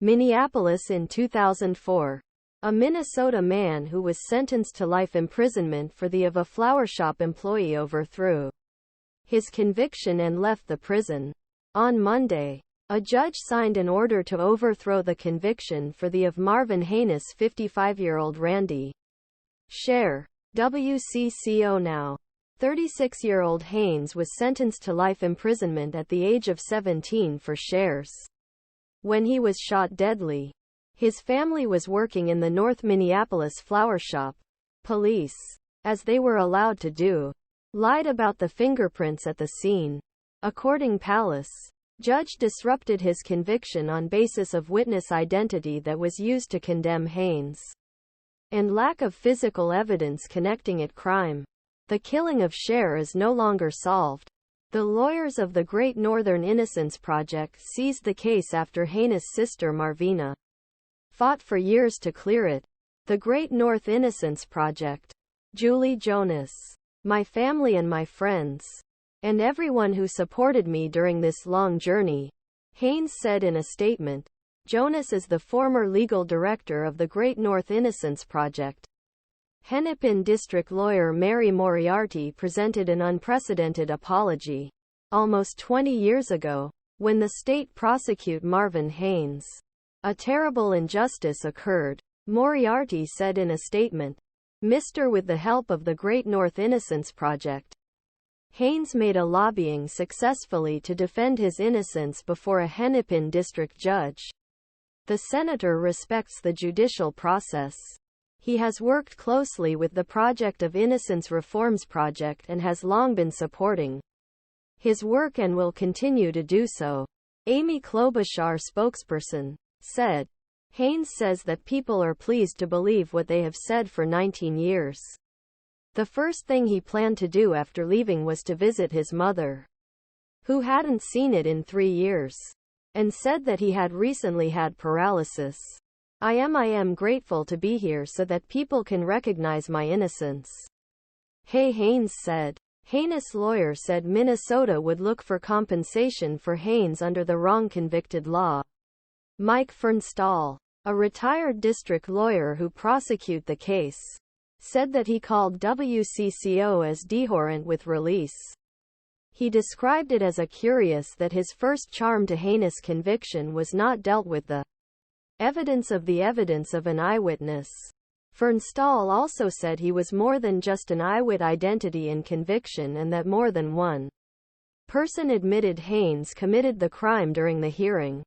Minneapolis in 2004. A Minnesota man who was sentenced to life imprisonment for the of a flower shop employee overthrew his conviction and left the prison. On Monday, a judge signed an order to overthrow the conviction for the of Marvin Haynes. 55-year-old Randy Sherr, WCCO Now. 36-year-old Haynes was sentenced to life imprisonment at the age of 17 for Sherr's. When he was shot deadly, his family was working in the North Minneapolis flower shop. Police, as they were allowed to do, lied about the fingerprints at the scene. According Palace, judge disrupted his conviction on basis of witness identity that was used to condemn Haynes, and lack of physical evidence connecting it crime. The killing of Sherr is no longer solved. The lawyers of the Great Northern Innocence Project seized the case after Haynes' sister Marvina fought for years to clear it. The Great North Innocence Project. Jonas. My family and my friends, and everyone who supported me during this long journey, Haynes said in a statement. Jonas is the former legal director of the Great North Innocence Project. Hennepin district lawyer Mary Moriarty presented an unprecedented apology almost 20 years ago, when the state prosecuted Marvin Haynes. A terrible injustice occurred, Moriarty said in a statement. Mr. With the help of the Great North Innocence Project, Haynes made a lobbying successfully to defend his innocence before a Hennepin district judge. The senator respects the judicial process. He has worked closely with the Project of Innocence Reforms Project and has long been supporting his work and will continue to do so. Amy Klobuchar, spokesperson.Said. Haynes says that people are pleased to believe what they have said for 19 years. The first thing he planned to do after leaving was to visit his mother, who hadn't seen it in 3 years, and said that he had recently had paralysis. I am grateful to be here so that people can recognize my innocence. Haynes said. Haynes' lawyer said Minnesota would look for compensation for Haynes under the wrong convicted law. Mike Furnstahl, a retired district lawyer who prosecuted the case, said that he called WCCO as Dehorrent with release. He described it as a curious that his first charm to Haynes' conviction was not dealt with the evidence of an eyewitness. Furnstahl also said he was more than just an eyewit identity in conviction and that more than one person admitted Haynes committed the crime during the hearing.